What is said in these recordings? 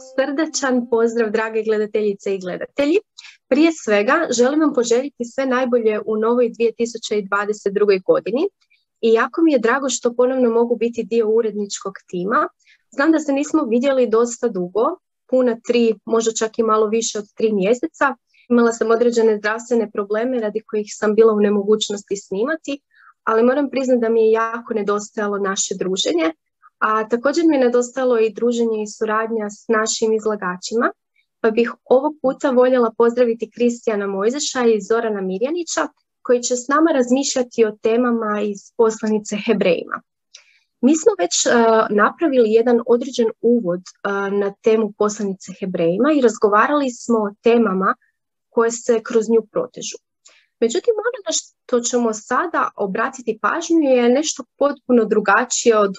Srdačan pozdrav, drage gledateljice i gledatelji. Prije svega želim vam poželjeti sve najbolje u novoj 2022. godini i jako mi je drago što ponovno mogu biti dio uredničkog tima. Znam da se nismo vidjeli dosta dugo, puna 3, možda čak i malo više od 3 mjeseca. Imala sam određene zdravstvene probleme radi kojih sam bila u nemogućnosti snimati, ali moram priznati da mi je jako nedostajalo naše druženje. A također mi je nedostajalo i druženje i suradnja s našim izlagačima, pa bih ovog puta voljela pozdraviti Kristijana Mojzeša i Zorana Mirjanića, koji će s nama razmišljati o temama iz poslanice Hebrejima. Mi smo već napravili jedan određen uvod na temu poslanice Hebrejima i razgovarali smo o temama koje se kroz nju protežu. Međutim, ono na što ćemo sada obratiti pažnju je nešto potpuno drugačije od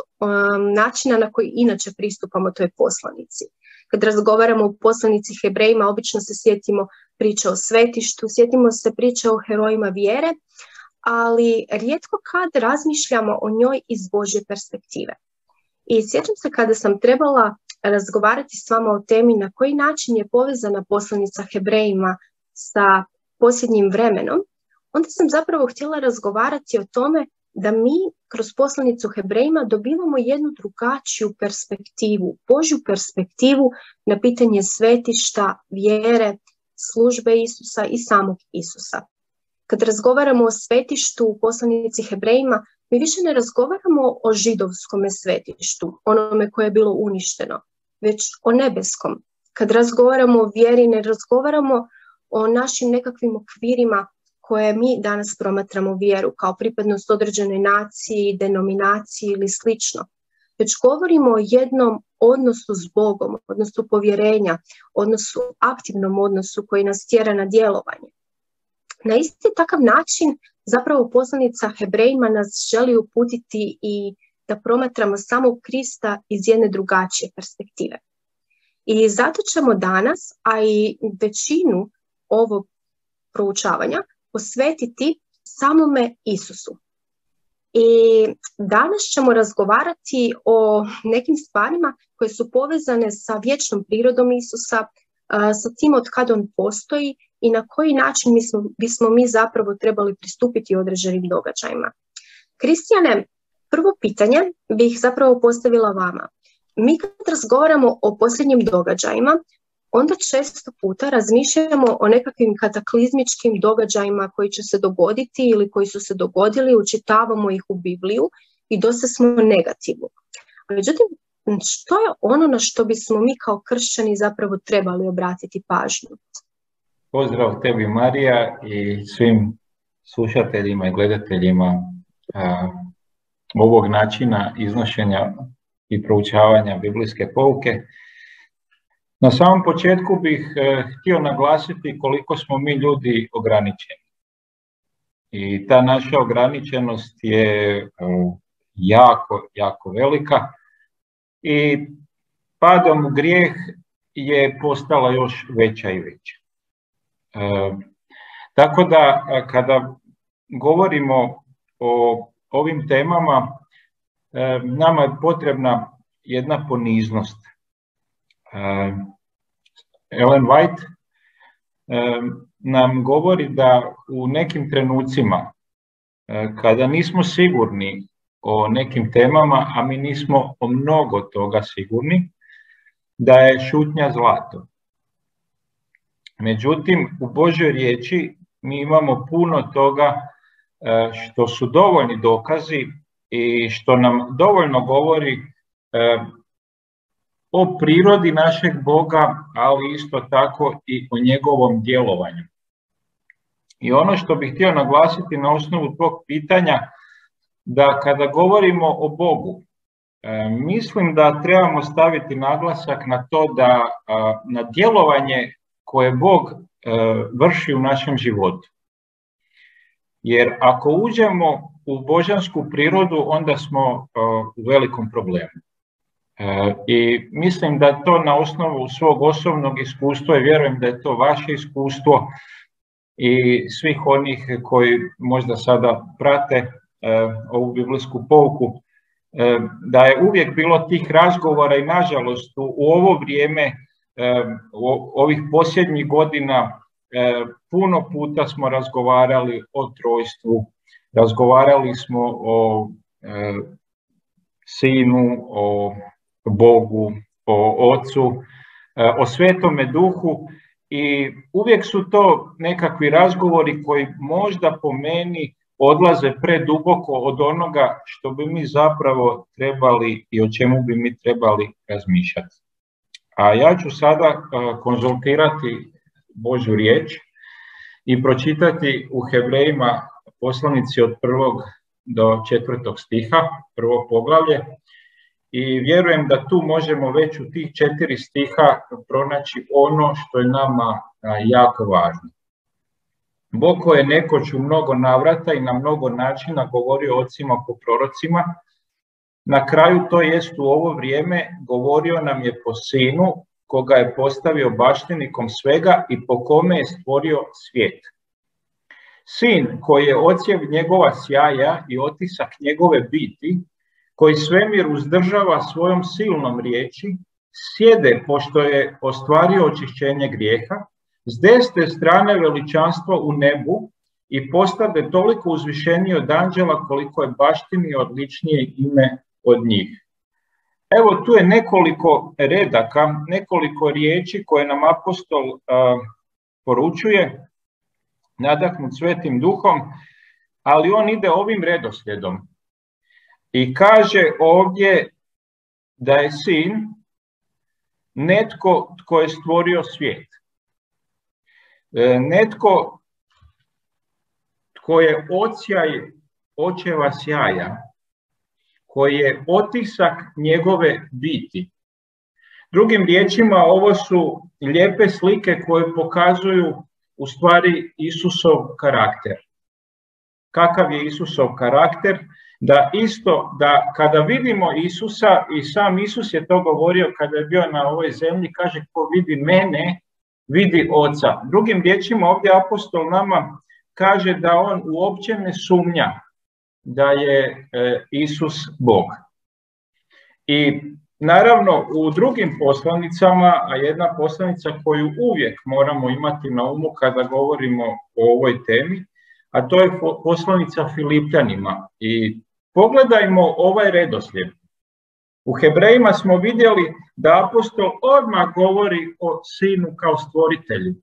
načina na koji inače pristupamo toj poslanici. Kad razgovaramo o poslanici Hebrejima, obično se sjetimo priče o svetištu, sjetimo se priče o herojima vjere, ali rijetko kad razmišljamo o njoj iz Božje perspektive. I sjećam se kada sam trebala razgovarati s vama o temi na koji način je povezana poslanica Hebrejima sa posljednjim vremenom, onda sam zapravo htjela razgovarati o tome da mi kroz poslanicu Hebrejima dobivamo jednu drugačiju perspektivu, Božju perspektivu na pitanje svetišta, vjere, službe Isusa i samog Isusa. Kad razgovaramo o svetištu u poslanici Hebrejima, mi više ne razgovaramo o židovskom svetištu, onome koje je bilo uništeno, već o nebeskom. Kad razgovaramo o vjeri, ne razgovaramo o našim nekakvim okvirima koje mi danas promatramo vjeru kao pripadnost određenoj naciji, denominaciji ili slično. Već govorimo o jednom odnosu s Bogom, odnosu povjerenja, aktivnom odnosu koji nas tjera na djelovanje. Na isti takav način zapravo poslanica Hebrejima nas želi uputiti i da promatramo samog Krista iz jedne drugačije perspektive. I zato ćemo danas, a i većinu ovog proučavanja, posvetiti samome Isusu. I danas ćemo razgovarati o nekim stvarima koje su povezane sa vječnom prirodom Isusa, sa tim od kad on postoji i na koji način bismo mi zapravo trebali pristupiti određenim događajima. Kristijane, prvo pitanje bih zapravo postavila vama. Mi kad razgovaramo o posljednjim događajima, onda često puta razmišljamo o nekakvim kataklizmičkim događajima koji će se dogoditi ili koji su se dogodili, učitavamo ih u Bibliju i dosta smo negativni. Međutim, što je ono na što bismo mi kao kršćani zapravo trebali obratiti pažnju? Pozdrav tebi, Marija, i svim slušateljima i gledateljima ovog načina iznošenja i proučavanja biblijske pouke. Na samom početku bih htio naglasiti koliko smo mi ljudi ograničeni. I ta naša ograničenost je jako velika i padom u grijeh je postala još veća i veća. Tako da kada govorimo o ovim temama, nama je potrebna jedna poniznost. Ellen White nam govori da u nekim trenucima kada nismo sigurni o nekim temama, a mi nismo o mnogo toga sigurni, da je šutnja zlato. Međutim, u Božoj riječi mi imamo puno toga što su dovoljni dokazi i što nam dovoljno govori o prirodi našeg Boga, ali isto tako i o njegovom djelovanju. I ono što bih htio naglasiti na osnovu tog pitanja, da kada govorimo o Bogu, mislim da trebamo staviti naglasak na to da na djelovanje koje Bog vrši u našem životu. Jer ako uđemo u božansku prirodu, onda smo u velikom problemu. I mislim da to na osnovu svog osobnog iskustva, i vjerujem da je to vaše iskustvo i svih onih koji možda sada prate ovu biblijsku pouku, da je uvijek bilo tih razgovora i nažalost u ovo vrijeme ovih posljednjih godina puno puta smo razgovarali o trojstvu, razgovarali smo o Sinu, o Bogu, o Ocu, o Svetome Duhu i uvijek su to nekakvi razgovori koji možda po meni odlaze preduboko od onoga što bi mi zapravo trebali i o čemu bi mi trebali razmišljati. A ja ću sada konzultirati Božju riječ i pročitati u Hebrejima poslanici od 1. do 4. stiha, prvo poglavlje, i vjerujem da tu možemo već u tih 4 stiha pronaći ono što je nama jako važno. Bog koji je nekoć u mnogo navrata i na mnogo načina govorio ocima po prorocima, na kraju, to jest u ovo vrijeme, govorio nam je po Sinu, koga je postavio baštinikom svega i po kome je stvorio svijet. Sin koji je odsjev njegova sjaja i otisak njegove biti, koji svemir uzdržava svojom silnom riječi, sjede pošto je ostvario očišćenje grijeha, s desne strane veličanstvo u nebu i postade toliko uzvišeniji od anđela koliko je baštini odličnije ime od njih. Evo, tu je nekoliko redaka, nekoliko riječi koje nam apostol poručuje, nadahnut Svetim Duhom, ali on ide ovim redoslijedom i kaže ovdje da je Sin netko tko je stvorio svijet. Netko tko je odsjaj očeva sjaja, koji je otisak njegove biti. Drugim riječima, ovo su lijepe slike koje pokazuju u stvari Isusov karakter. Kakav je Isusov karakter? Da kada vidimo Isusa, i sam Isus je to govorio kada je bio na ovoj zemlji, kaže ko vidi mene, vidi Oca. Drugim riječima, ovdje apostol nama kaže da on uopće ne sumnja da je Isus Bog. I naravno u drugim poslanicama, a jedna poslanica koju uvijek moramo imati na umu kada govorimo o ovoj temi, a to je poslanica Filipljanima. I pogledajmo ovaj redoslijed. U Hebrejima smo vidjeli da apostol odmah govori o Sinu kao stvoritelju,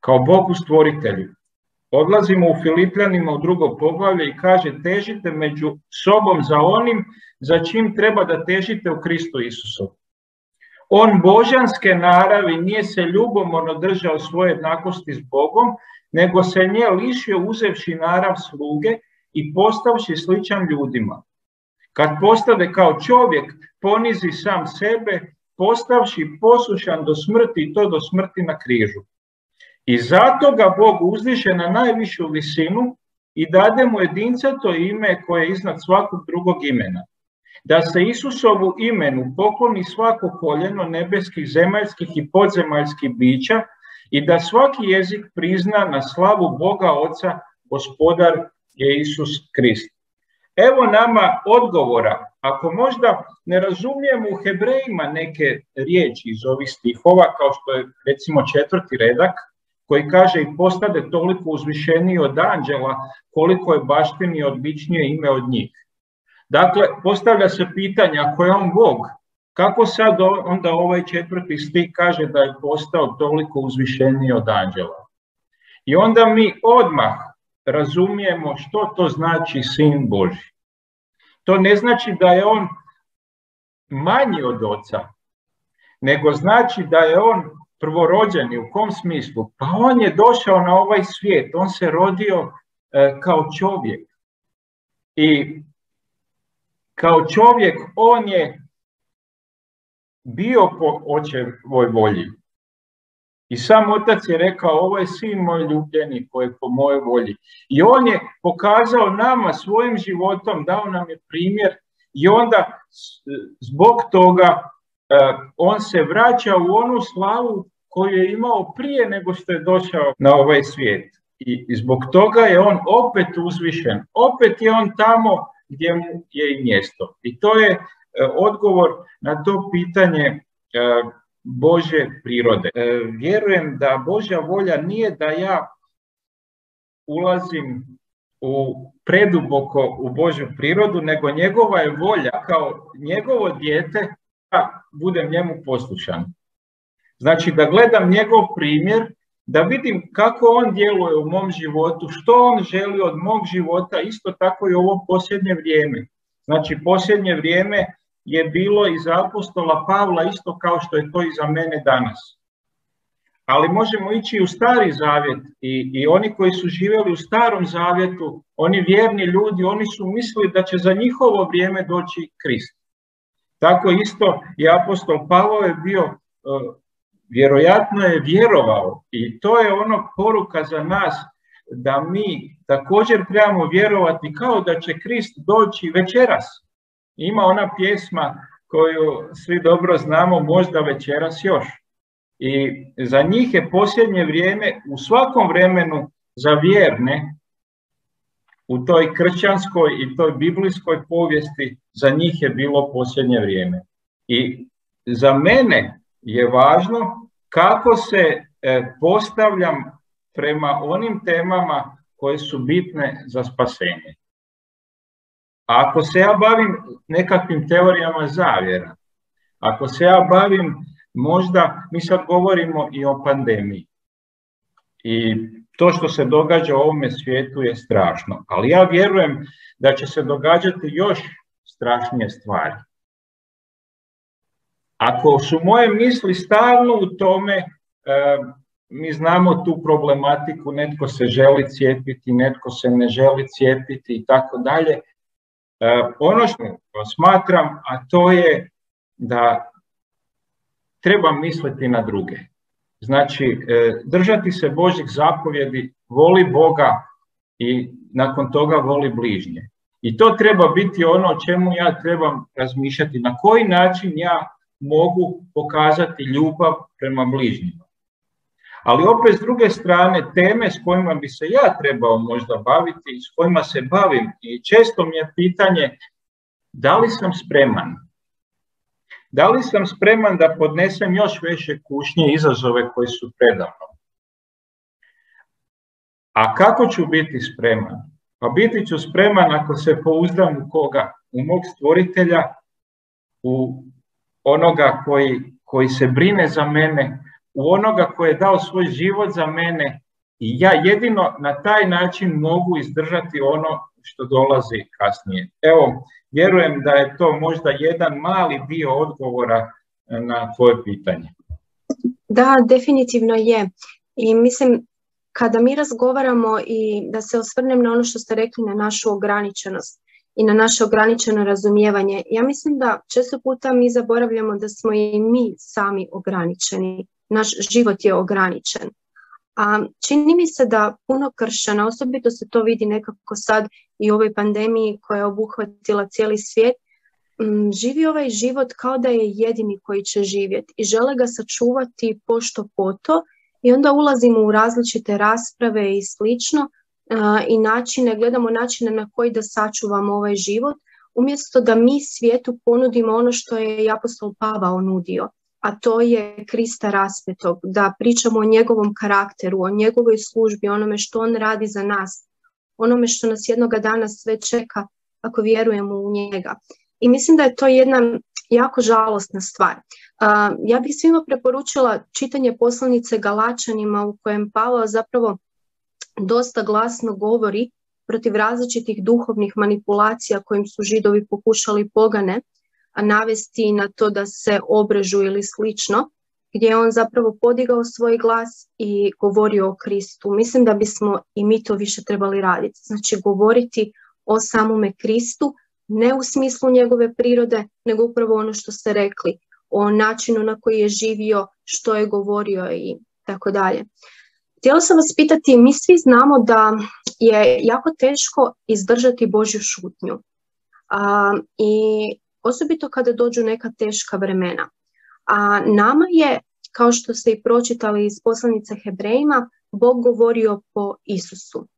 kao Bogu stvoritelju. Odlazimo u Filipljanima u 2. poglavlje i kaže težite među sobom za onim za čim treba da težite u Kristu Isusu. On božanske naravi nije se ljubomorno držao svoje jednakosti s Bogom, nego se nje lišio uzevši narav sluge i postavši sličan ljudima. Kad postade kao čovjek, ponizi sam sebe, postavši poslušan do smrti i to do smrti na križu. I zato ga Bog uzdiže na najvišu visinu i dade mu jedincato ime koje je iznad svakog drugog imena. Da se Isusovu imenu pokloni svako koljeno nebeskih, zemaljskih i podzemaljskih bića i da svaki jezik prizna na slavu Boga Oca, Gospodar je Isus Krist. Evo nama odgovora. Ako možda ne razumijemo u Hebrejima neke riječi iz ovih stihova, kao što je recimo 4. redak, koji kaže i postade toliko uzvišeniji od anđela koliko je baštini odličnije ime od njih. Dakle, postavlja se pitanje, ako je on Bog, kako sad onda ovaj 4. stih kaže da je postao toliko uzvišeniji od anđela? I onda mi odmah razumijemo što to znači Sin Božji. To ne znači da je on manji od Oca, nego znači da je on prvorođeni. U kom smislu? Pa on je došao na ovaj svijet, on se rodio kao čovjek. I kao čovjek on je bio po Očevoj volji. I sam Otac je rekao, ovo je Sin moj ljubljeni koji je po mojoj volji. I on je pokazao nama svojim životom, dao nam je primjer i onda zbog toga on se vraća u onu slavu koju je imao prije nego što je došao na ovaj svijet. I zbog toga je on opet uzvišen. Opet je on tamo gdje mu je i mjesto. I to je odgovor na to pitanje Božje prirode. Vjerujem da Božja volja nije da ja ulazim preduboko u Božju prirodu, nego njegova je volja kao njegovo dijete da budem njemu poslušan. Znači da gledam njegov primjer, da vidim kako on djeluje u mom životu, što on želi od mog života, isto tako i u ovo posljednje vrijeme. Znači posljednje vrijeme je bilo i za apostola Pavla isto kao što je to i za mene danas. Ali možemo ići u Stari Zavjet i oni koji su živjeli u Starom Zavjetu, oni vjerni ljudi, oni su mislili da će za njihovo vrijeme doći Krist. Tako isto i apostol Pavao je bio, vjerojatno je vjerovao, i to je ono poruka za nas, da mi također trebamo vjerovati kao da će Krist doći večeras. Ima ona pjesma koju svi dobro znamo, možda večeras još. I za njih je posljednje vrijeme, u svakom vremenu za vjerne, u toj kršćanskoj i toj biblijskoj povijesti, za njih je bilo posljednje vrijeme. I za mene je važno kako se postavljam prema onim temama koje su bitne za spasenje. Ako se ja bavim nekakvim teorijama zavjera, ako se ja bavim, možda mi sad govorimo i o pandemiji. I to što se događa u ovome svijetu je strašno. Ali ja vjerujem da će se događati još strašnije stvari. Ako su moje misli stalno u tome, mi znamo tu problematiku, netko se želi cijepiti, netko se ne želi cijepiti i tako dalje. Ono što smatram, a to je da treba misliti na druge. Znači, držati se Božjih zapovjedi, voli Boga i nakon toga voli bližnje. I to treba biti ono o čemu ja trebam razmišljati, na koji način ja mogu pokazati ljubav prema bližnjima. Ali opet s druge strane, teme s kojima bi se ja trebao možda baviti i s kojima se bavim, i često mi je pitanje da li sam spreman. Da li sam spreman da podnesem još veće kušnje i izazove koji su predamnom? A kako ću biti spreman? Pa biti ću spreman ako se pouzdam u koga? U mog stvoritelja, u onoga koji se brine za mene, u onoga koji je dao svoj život za mene, i ja jedino na taj način mogu izdržati ono što dolazi kasnije. Evo, vjerujem da je to možda jedan mali dio odgovora na tvoje pitanje. Da, definitivno je. I mislim, kada mi razgovaramo, i da se osvrnem na ono što ste rekli, na našu ograničenost i na naše ograničeno razumijevanje, ja mislim da često puta mi zaboravljamo da smo i mi sami ograničeni. Naš život je ograničen. A čini mi se da puno kršćana, osobito se to vidi nekako sad i u ovoj pandemiji koja je obuhvatila cijeli svijet, živi ovaj život kao da je jedini koji će živjeti i žele ga sačuvati pošto poto, i onda ulazimo u različite rasprave i slično i gledamo načine na koji da sačuvamo ovaj život, umjesto da mi svijetu ponudimo ono što je i apostol Pavao nudio, a to je Krista raspetog, da pričamo o njegovom karakteru, o njegovoj službi, onome što on radi za nas, onome što nas jednoga dana sve čeka ako vjerujemo u njega. I mislim da je to jedna jako žalosna stvar. Ja bih svima preporučila čitanje poslanice Galačanima, u kojem Pavao zapravo dosta glasno govori protiv različitih duhovnih manipulacija kojim su Židovi pokušali pogane navesti na to da se obrežu ili slično, gdje je on zapravo podigao svoj glas i govorio o Kristu. Mislim da bismo i mi to više trebali raditi. Znači govoriti o samome Kristu, ne u smislu njegove prirode, nego upravo ono što ste rekli, o načinu na koji je živio, što je govorio i tako dalje. Htjela sam vas pitati, mi svi znamo da je jako teško izdržati Božju šutnju. I osobito kada dođu neka teška vremena. A nama je, kao što ste i pročitali iz poslanice Hebrejima, Bog govorio po Isusu.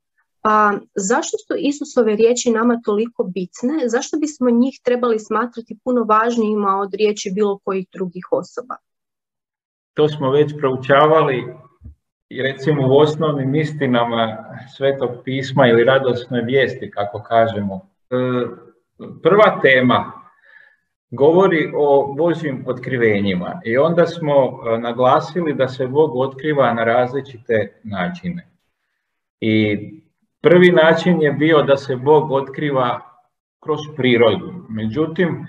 Pa zašto su Isusove riječi nama toliko bitne? Zašto bismo njih trebali smatrati puno važnijima od riječi bilo kojih drugih osoba? to smo već proučavali i recimo u osnovnim istinama Svetog pisma ili radosne vijesti, kako kažemo. Prva tema govori o Božjim otkrivenjima i onda smo naglasili da se Bog otkriva na različite načine. I prvi način je bio da se Bog otkriva kroz prirodu. Međutim,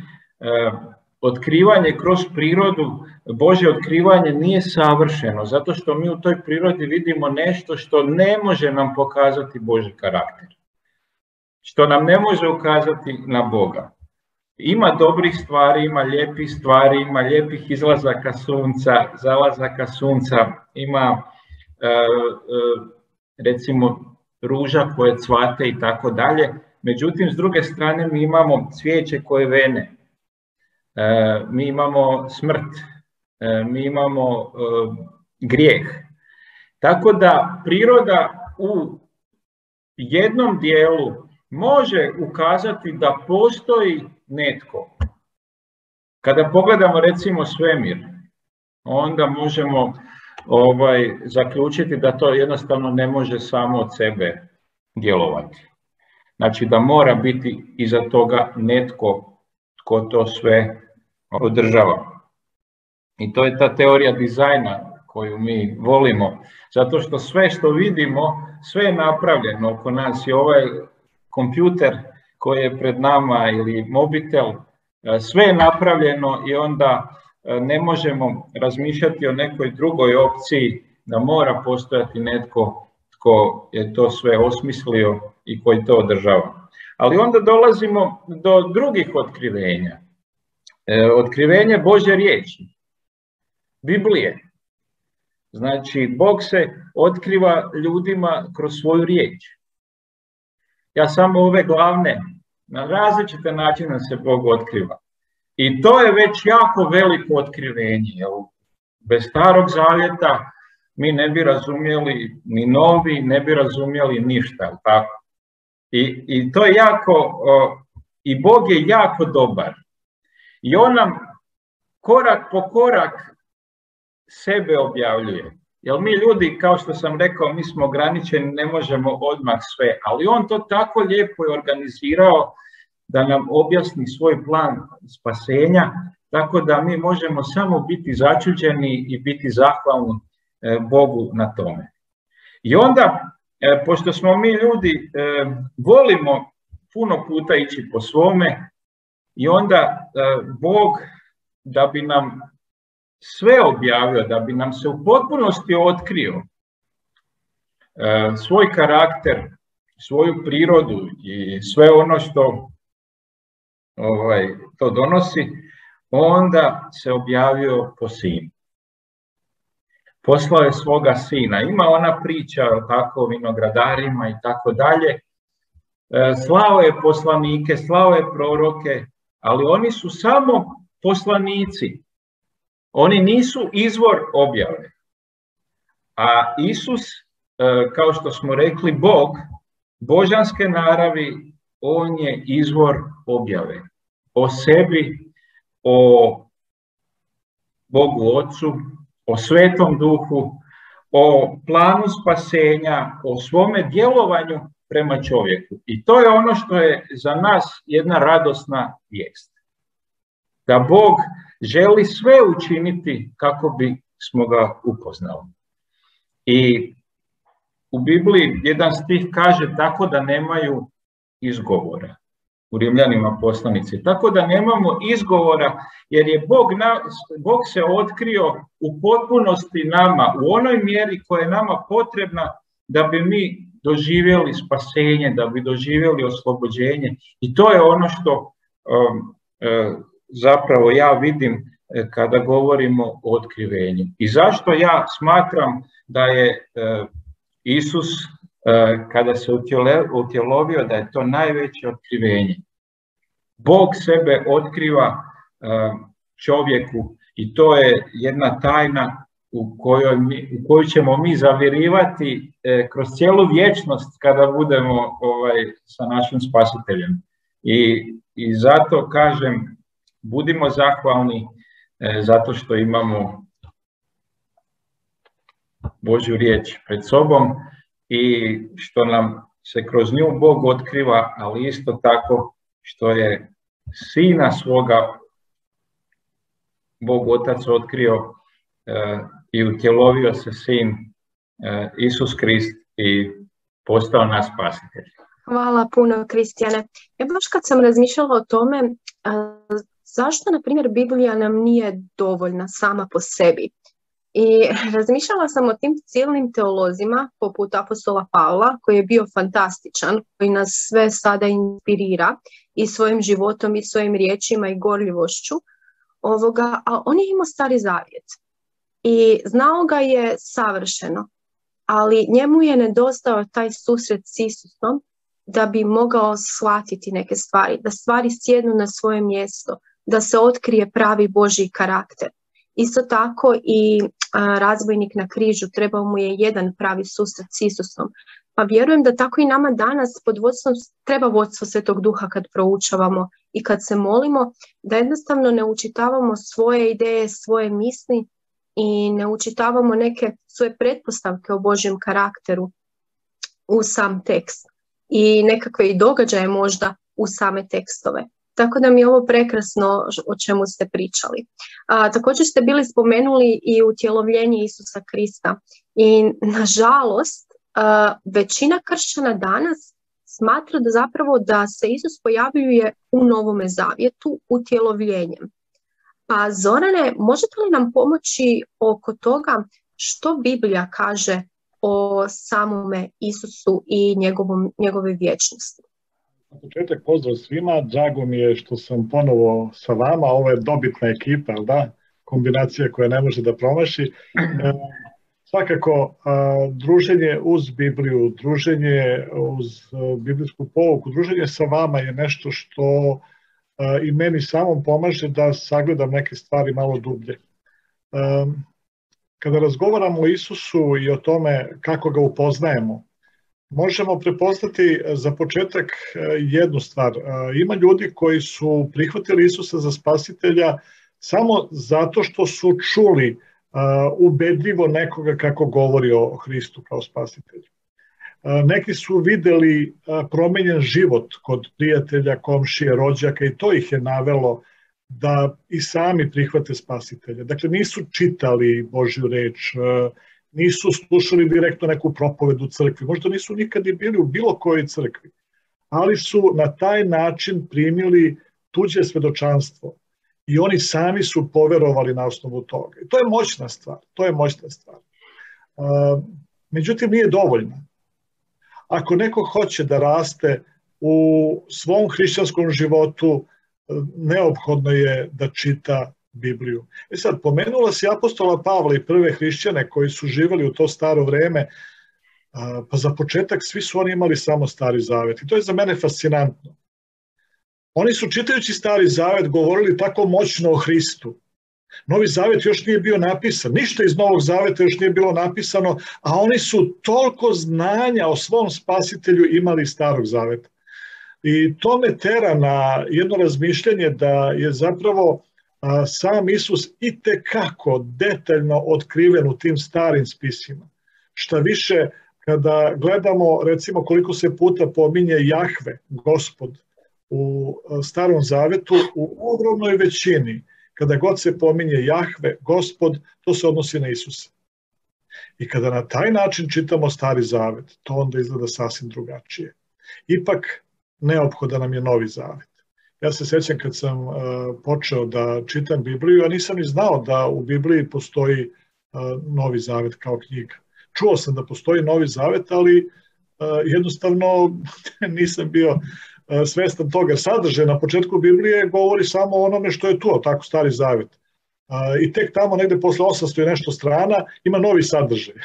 otkrivanje kroz prirodu, Božje otkrivanje nije savršeno, zato što mi u toj prirodi vidimo nešto što ne može nam pokazati Božji karakter, što nam ne može ukazati na Boga. Ima dobrih stvari, ima lijepih stvari, ima lijepih izlazaka sunca, zalazaka sunca, ima recimo ruža koje cvate i tako dalje. Međutim, s druge strane mi imamo cvijeće koje vene, mi imamo smrt, mi imamo grijeh. Tako da priroda u jednom dijelu može ukazati da postoji netko. Kada pogledamo recimo svemir, onda možemo zaključiti da to jednostavno ne može samo od sebe djelovati. Znači da mora biti iza toga netko tko to sve održava. I to je ta teorija dizajna koju mi volimo, zato što sve što vidimo, sve je napravljeno oko nas i ovaj kompjuter koji je pred nama ili mobitel, sve je napravljeno i onda ne možemo razmišljati o nekoj drugoj opciji da mora postojati netko tko je to sve osmislio i koji to održava. Ali onda dolazimo do drugih otkrivenja. Otkrivenje Božje riječi, Biblije. Znači, Bog se otkriva ljudima kroz svoju riječ. Ja samo ove glavne, na različite načine se Bog otkriva. I to je već jako veliko otkrivenje. Bez Starog Zavjeta mi ne bi razumjeli ni novi, ne bi razumjeli ništa. Tako? I to je jako, i Bog je jako dobar. I on nam korak po korak sebe objavljuje. Jer mi ljudi, kao što sam rekao, mi smo ograničeni, ne možemo odmah sve. Ali on to tako lijepo je organizirao da nam objasni svoj plan spasenja, tako da mi možemo samo biti začuđeni i biti zahvalni Bogu na tome. I onda, pošto smo mi ljudi, volimo puno puta ići po svome, i onda Bog, da bi nam sve objavio, da bi nam se u potpunosti otkrio svoj karakter, svoju prirodu i sve ono što to donosi, onda se objavio po sinu. Poslao je svoga sina. Ima ona priča o tako vinogradarima i tako dalje. Slao je poslanike, slao je proroke, ali oni su samo poslanici. Oni nisu izvor objave. A Isus, kao što smo rekli, Bog, božanske naravi, on je izvor objave. O sebi, o Bogu Otcu, o Svetom Duhu, o planu spasenja, o svome djelovanju prema čovjeku. I to je ono što je za nas jedna radosna vijest. Da Bog želi sve učiniti kako bi smo ga upoznali. I u Bibliji jedan stih kaže tako da nemaju izgovora. U Rimljanima poslanici. Tako da nemamo izgovora, jer je Bog se otkrio u potpunosti nama, u onoj mjeri koja je nama potrebna da bi mi doživjeli spasenje, da bi doživjeli oslobođenje. I to je ono što zapravo ja vidim kada govorimo o otkrivenju. I zašto ja smatram da je Isus, kada se utjelovio, da je to najveće otkrivenje. Bog sebe otkriva čovjeku i to je jedna tajna u koju ćemo mi zavirivati kroz cijelu vječnost kada budemo sa našim spasiteljem. I zato kažem, budimo zahvalni zato što imamo Božju riječ pred sobom i što nam se kroz nju Bog otkriva, ali isto tako što je Sina svoga Bog Otac otkrio i utjelovio se Sin Isus Krist i postao naš spasitelj. Hvala puno, Kristijane. Ja baš kad sam razmišljala o tome, zašto, na primjer, Biblija nam nije dovoljna sama po sebi? I razmišljala sam o tim silnim teolozima, poput apostola Pavla, koji je bio fantastičan, koji nas sve sada inspirira i svojim životom i svojim riječima i gorljivošću, a on je imao Stari Zavjet i znao ga je savršeno, ali njemu je nedostao taj susret s Isusom da bi mogao shvatiti neke stvari, da stvari sjednu na svoje mjesto, da se otkrije pravi Božji karakter. Isto tako i razbojnik na križu, trebao mu je jedan pravi susret s Isusom. Pa vjerujem da tako i nama danas treba vodstvo Svetog Duha kad proučavamo i kad se molimo, da jednostavno ne učitavamo svoje ideje, svoje misli i ne učitavamo neke svoje pretpostavke o Božjem karakteru u sam tekst i nekakve i događaje možda u same tekstove. Tako da mi je ovo prekrasno o čemu ste pričali. Također ste bili spomenuli i utjelovljenje Isusa Krista. I nažalost, većina kršćana danas smatra da zapravo da se Isus pojavljuje u Novome Zavjetu utjelovljenjem. Pa Zorane, možete li nam pomoći oko toga što Biblija kaže o samome Isusu i njegove vječnosti? Na početak pozdrav svima, drago mi je što sam ponovo sa vama, ovo je dobitna ekipa, da? Kombinacija koja ne može da promaši. Svakako, druženje uz Bibliju, druženje uz biblijsku pouku, druženje sa vama je nešto što i meni samom pomaže da sagledam neke stvari malo dublje. Kada razgovaramo o Isusu i o tome kako ga upoznajemo, možemo prepoznati za početak jednu stvar. Ima ljudi koji su prihvatili Isusa za spasitelja samo zato što su čuli ubedljivo nekoga kako govori o Hristu kao spasitelju. Neki su videli promenjen život kod prijatelja, komšije, rođaka i to ih je navelo da i sami prihvate spasitelja. Dakle, nisu čitali Božju reč, nisu slušali direktno neku propoved u crkvi, možda nisu nikad i bili u bilo kojoj crkvi, ali su na taj način primili tuđe svedočanstvo i oni sami su poverovali na osnovu toga. I to je moćna stvar, Međutim, nije dovoljno. Ako neko hoće da raste u svom hrišćanskom životu, neophodno je da čita Bibliju. Sad, pomenula si apostola Pavla i prve hrišćane koji su živjeli u to staro vreme, pa za početak svi su oni imali samo Stari Zavet. I to je za mene fascinantno. Oni su, čitajući Stari Zavet, govorili tako moćno o Hristu. Novi Zavet još nije bio napisan, ništa iz Novog Zaveta još nije bilo napisano, a oni su toliko znanja o svom spasitelju imali iz Starog Zaveta. I to me tera na jedno razmišljanje da je zapravo sam Isus itekako detaljno otkriven u tim starim spisima. Šta više, kada gledamo recimo koliko se puta pominje Jahve, Gospod, u Starom Zavetu, u ogromnoj većini, kada god se pominje Jahve, Gospod, to se odnosi na Isusa. I kada na taj način čitamo Stari Zavet, to onda izgleda sasvim drugačije. Ipak, neophodan nam je Novi Zavet. Ja se sjećam kad sam počeo da čitam Bibliju, ja nisam ni znao da u Bibliji postoji Novi Zavet kao knjiga. Čuo sam da postoji Novi Zavet, ali jednostavno nisam bio svestan toga. Sadržaj na početku Biblije govori samo o onome što je tu, tako Stari Zavet. I tek tamo negde posle 800 i nešto strana ima novi sadržaj.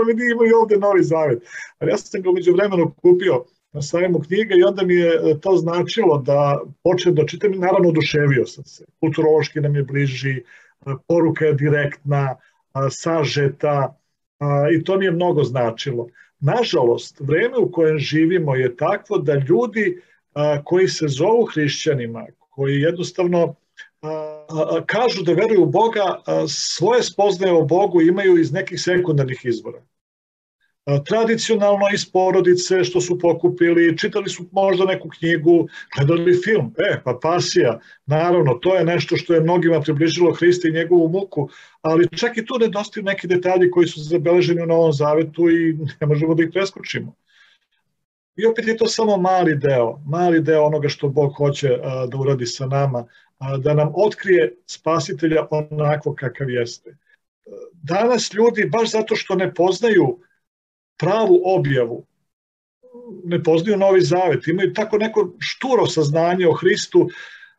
Vidi, ima i ovde Novi Zavet. Ali ja sam ga umeđu vremenu kupio na sajmu knjiga i onda mi je to značilo da počnem da čitam i naravno oduševio sam se. Kulturološki nam je bliži, poruka je direktna, sažeta i to mi je mnogo značilo. Nažalost, vreme u kojem živimo je takvo da ljudi koji se zovu hrišćanima, koji jednostavno kažu da veruju u Boga, svoje spoznaje o Bogu imaju iz nekih sekundarnih izvora. Tradicionalno iz porodice što su pokupili, čitali su možda neku knjigu, gledali film, pa Pasija, naravno, to je nešto što je mnogima približilo Hrista i njegovu muku, ali čak i tu nedostaju neki detalji koji su zabeleženi u Novom Zavetu i ne možemo da ih preskočimo. I opet je to samo mali deo onoga što Bog hoće da uradi sa nama, da nam otkrije spasitelja onako kakav jeste. Danas ljudi, baš zato što ne poznaju pravu objavu, ne poznaju Novi Zavet, imaju tako neko šturo saznanje o Hristu,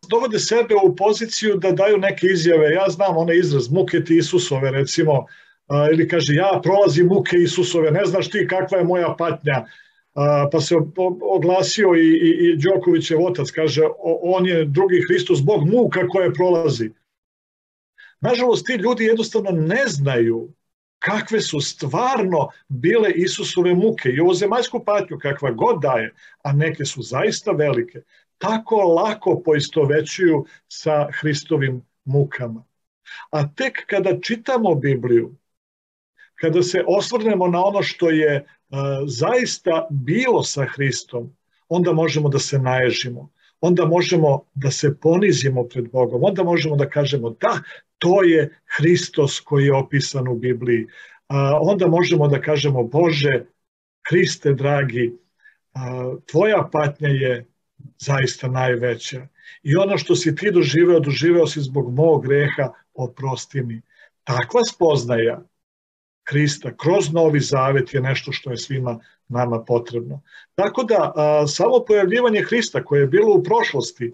dovode sebe u poziciju da daju neke izjave. Ja znam onaj izraz muke ti Isusove, recimo, ili kaže ja prolazim muke Isusove, ne znaš ti kakva je moja patnja. Pa se oglasio i Đokovićev otac, kaže on je drugi Hristos zbog muka koje prolazi. Nažalost, ti ljudi jednostavno ne znaju kakve su stvarno bile Isusove muke i ovozemaljsku patnju kakva god daje, a neke su zaista velike, tako lako poistovećuju sa Hristovim mukama. A tek kada čitamo Bibliju, kada se osvrnemo na ono što je zaista bilo sa Hristom, onda možemo da se naježimo, onda možemo da se ponizimo pred Bogom, onda možemo da kažemo da, to je Hristos koji je opisan u Bibliji. Onda možemo da kažemo Bože, Hriste dragi, tvoja patnja je zaista najveća. I ono što si ti doživeo si zbog mog greha, oprosti mi. Takva spoznaja Hrista kroz Novi Zavet je nešto što je svima nama potrebno. Tako da samo pojavljivanje Hrista koje je bilo u prošlosti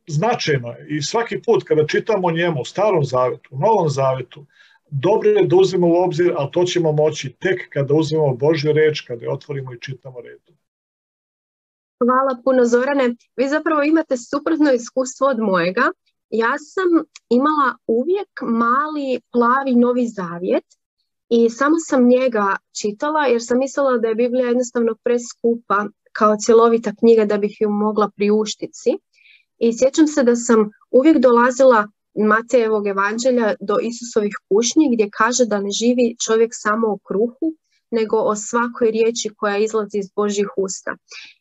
značajno je i svaki put kada čitamo o njemu u Starom Zavetu, u Novom Zavetu, dobro je da uzmemo u obzir, ali to ćemo moći tek kada uzmemo Božju reč, kada je otvorimo i čitamo redom. Hvala puno, Zorane. Vi zapravo imate suprotno iskustvo od mojega. Ja sam imala uvijek mali plavi Novi Zavjet i samo sam njega čitala jer sam mislila da je Biblija jednostavno preskupa kao cjelovita knjiga da bih ju mogla priuštiti. I sjećam se da sam uvijek dolazila Matejevog evanđelja do Isusovih kušnji gdje kaže da ne živi čovjek samo o kruhu, nego o svakoj riječi koja izlazi iz Božjih usta.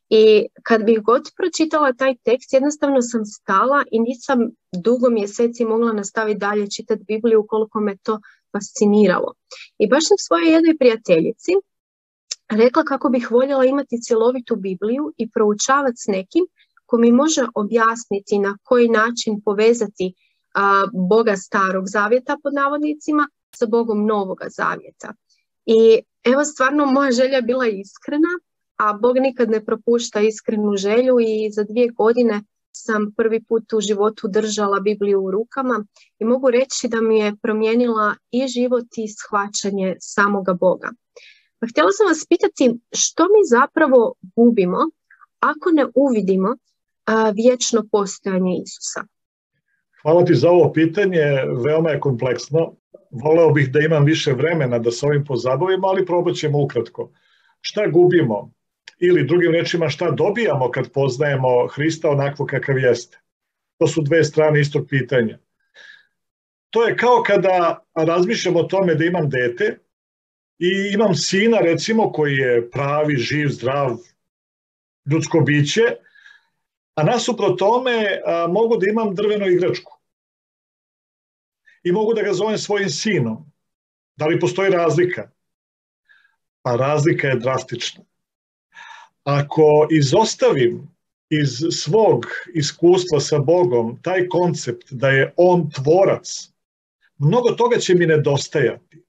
I kad bih god pročitala taj tekst, jednostavno sam stala i nisam dugo mjeseci mogla nastaviti dalje čitati Bibliju koliko me to fasciniralo. I baš sam svojoj jednoj prijateljici rekla kako bih voljela imati cjelovitu Bibliju i proučavati s nekim ko mi može objasniti na koji način povezati Boga Starog Zavjeta pod navodnicima sa Bogom Novoga Zavjeta. I evo stvarno moja želja je bila iskrena, a Bog nikad ne propušta iskrenu želju i za 2 godine sam prvi put u životu držala Bibliju u rukama i mogu reći da mi je promijenila i život i shvaćanje samoga Boga. Pa htjela sam vas pitati što mi zapravo gubimo ako ne uvidimo vječno postojanje Isusa. Hvala ti za ovo pitanje, veoma je kompleksno. Voleo bih da imam više vremena da se ovim pozabavimo, ali probat ćemo ukratko. Šta gubimo? Ili drugim rečima šta dobijamo kad poznajemo Hrista onako kakav jeste? To su 2 strane istog pitanja. To je kao kada razmišljam o tome da imam dete i imam sina recimo koji je pravi, živ, zdrav, ljudsko biće, a nasuprot tome mogu da imam drvenu igračku i mogu da ga zovem svojim sinom. Da li postoji razlika? Pa razlika je drastična. Ako izostavim iz svog iskustva sa Bogom taj koncept da je on tvorac, mnogo toga će mi nedostajati.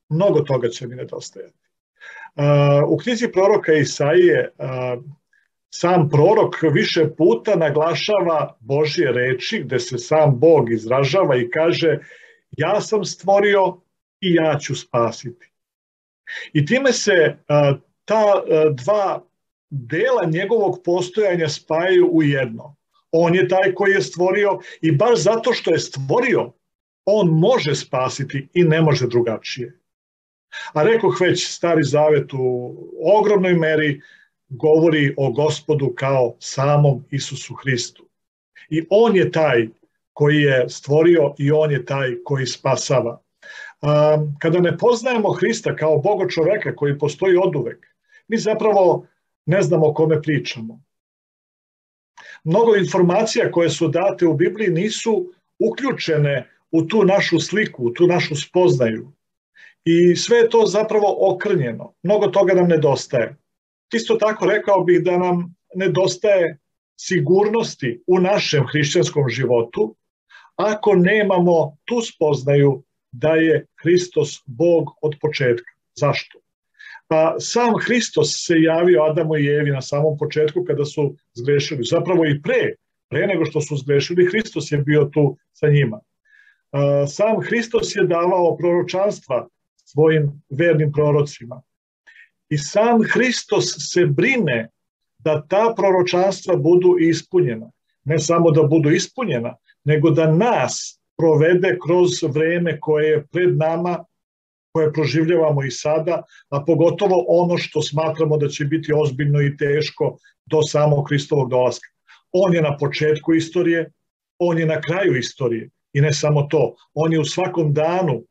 U knjizi proroka Isaije sam prorok više puta naglašava Božje reči gde se sam Bog izražava i kaže ja sam stvorio i ja ću spasiti. I time se ta 2 dela njegovog postojanja spajaju u jedno. On je taj koji je stvorio i baš zato što je stvorio, on može spasiti i ne može drugačije. A rekoh već, Stari Zavet u ogromnoj meri govori o Gospodu kao samom Isusu Hristu. I on je taj koji je stvorio i on je taj koji spasava. Kada ne poznajemo Hrista kao Boga čoveka koji postoji oduvek, mi zapravo ne znamo o kome pričamo. Mnogo informacija koje su date u Bibliji nisu uključene u tu našu sliku, u tu našu spoznaju. I sve je to zapravo okrnjeno. Mnogo toga nam nedostaje. Isto tako rekao bih da nam nedostaje sigurnosti u našem hrišćanskom životu ako nemamo tu spoznaju da je Hristos Bog od početka. Zašto? Pa sam Hristos se javio Adamu i Evi na samom početku kada su zgrešili. Zapravo i pre nego što su zgrešili, Hristos je bio tu sa njima. Sam Hristos je davao proročanstva svojim vernim prorocima. I sam Hristos se brine da ta proročanstva budu ispunjena. Ne samo da budu ispunjena, nego da nas provede kroz vreme koje je pred nama, koje proživljavamo i sada, a pogotovo ono što smatramo da će biti ozbiljno i teško do samog Hristovog dolaska. On je na početku istorije, on je na kraju istorije i ne samo to, on je u svakom danu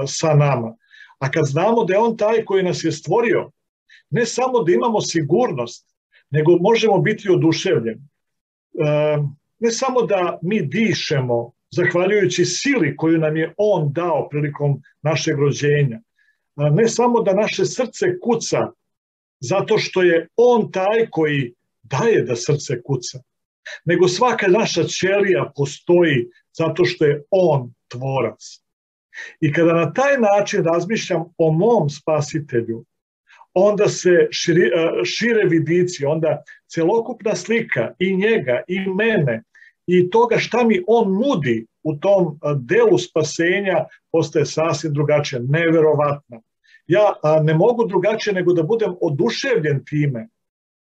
sa nama. A kad znamo da je on taj koji nas je stvorio, ne samo da imamo sigurnost, nego možemo biti oduševljeni. Ne samo da mi dišemo zahvaljujući sili koju nam je on dao prilikom našeg rođenja. Ne samo da naše srce kuca zato što je on taj koji daje da srce kuca, nego svaka naša ćelija postoji zato što je on tvorac. I kada na taj način razmišljam o mom spasitelju, onda se šire vidici, onda celokupna slika i njega i mene i toga šta mi on nudi u tom delu spasenja postaje sasvim drugačije, neverovatno. Ja ne mogu drugačije nego da budem oduševljen time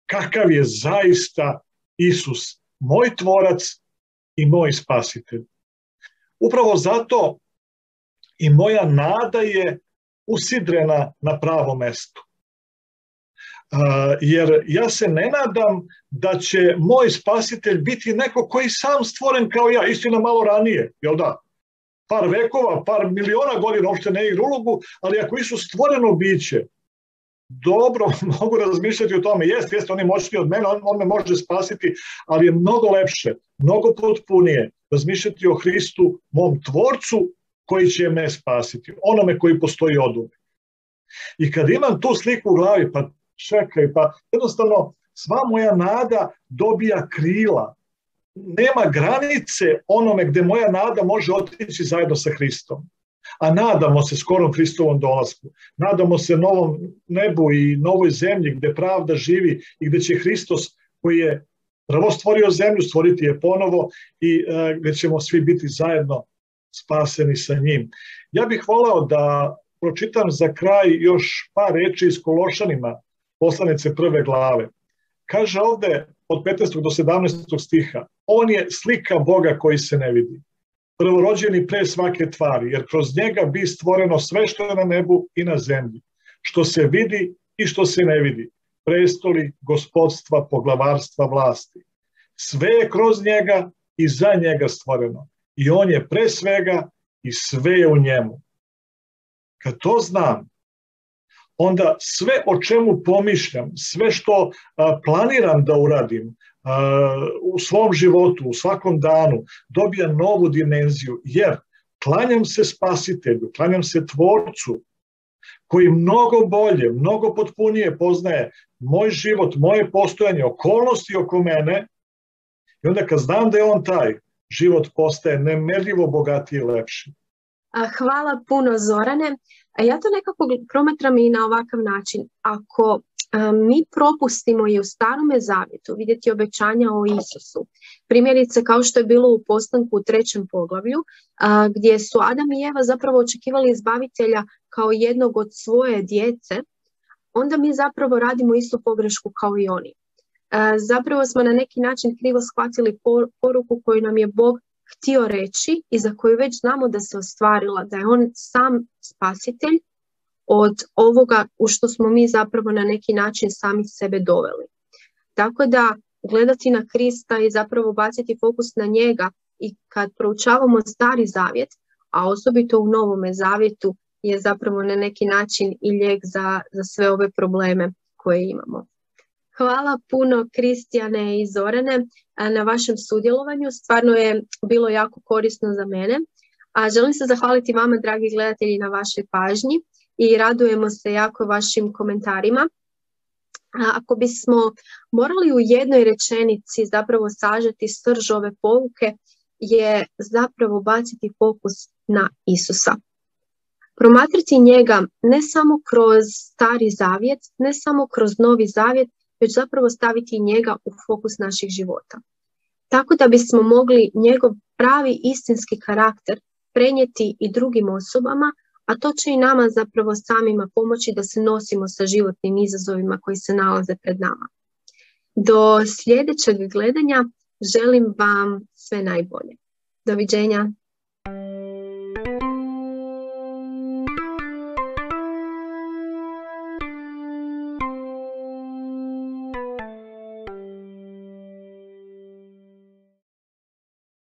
kakav je zaista Isus, moj tvorac i moj spasitelj. Upravo zato i moja nada je usidrena na pravo mesto. Jer ja se ne nadam da će moj spasitelj biti neko koji sam stvoren kao ja, istina malo ranije, jel da? Par vekova, par miliona godina uopšte ne igra ulogu, ali ako Isus stvoreno biće, dobro mogu razmišljati o tome, jeste, on je moćniji od mene, on me može spasiti, ali je mnogo lepše, mnogo potpunije razmišljati o Hristu, mom tvorcu koji će me spasiti, onome koji postoji oduvek. I kad imam tu sliku u glavi, pa čekaj, pa jednostavno sva moja nada dobija krila. Nema granice onome gde moja nada može otići zajedno sa Hristom. A nadamo se skorom Hristovom dolasku. Nadamo se novom nebu i novoj zemlji gde pravda živi i gde će Hristos koji je prvo stvorio zemlju, stvoriti je ponovo i gde ćemo svi biti zajedno spaseni sa njim. Ja bih voleo da pročitam za kraj još par reči iz Kološanima, poslanice 1. glave. Kaže ovde od 15. do 17. stiha, on je slika Boga koji se ne vidi, prvorođeni pre svake tvari, jer kroz njega bi stvoreno sve što je na nebu i na zemlji, što se vidi i što se ne vidi, prestoli, gospodstva, poglavarstva, vlasti. Sve je kroz njega i za njega stvoreno. I on je pre svega i sve je u njemu. Kad to znam, onda sve o čemu pomišljam, sve što planiram da uradim u svom životu, u svakom danu, dobija novu dimenziju, jer klanjam se spasitelju, klanjam se tvorcu, koji mnogo bolje, mnogo potpunije poznaje moj život, moje postojanje, okolnosti oko mene, i onda kad znam da je on taj, život postaje nemerljivo bogatiji i lepši. Hvala puno, Zorane. Ja to nekako promatram i na ovakav način. Ako mi propustimo i u Starome zavjetu vidjeti obećanja o Isusu, primjerice kao što je bilo u Postanku u 3. poglavlju, gdje su Adam i Eva zapravo očekivali izbavitelja kao jednog od svoje djece, onda mi zapravo radimo istu pogrešku kao i oni. Zapravo smo na neki način krivo shvatili poruku koju nam je Bog htio reći i za koju već znamo da se ostvarila, da je on sam spasitelj od ovoga u što smo mi zapravo na neki način sami sebe doveli. Tako da gledati na Krista i zapravo baciti fokus na njega i kad proučavamo Stari zavjet, a osobito u Novome zavjetu, je zapravo na neki način i lijek za sve ove probleme koje imamo. Hvala puno Kristijane i Zorane na vašem sudjelovanju. Stvarno je bilo jako korisno za mene. A želim se zahvaliti vama, dragi gledatelji, na vašoj pažnji i radujemo se jako vašim komentarima. Ako bismo morali u jednoj rečenici zapravo sažeti srž ove pouke, je zapravo baciti fokus na Isusa. Promatrati njega ne samo kroz Stari zavjet, ne samo kroz Novi zavjet, već zapravo staviti njega u fokus naših života. Tako da bismo mogli njegov pravi istinski karakter prenijeti i drugim osobama, a to će i nama zapravo samima pomoći da se nosimo sa životnim izazovima koji se nalaze pred nama. Do sljedećeg gledanja želim vam sve najbolje. Doviđenja.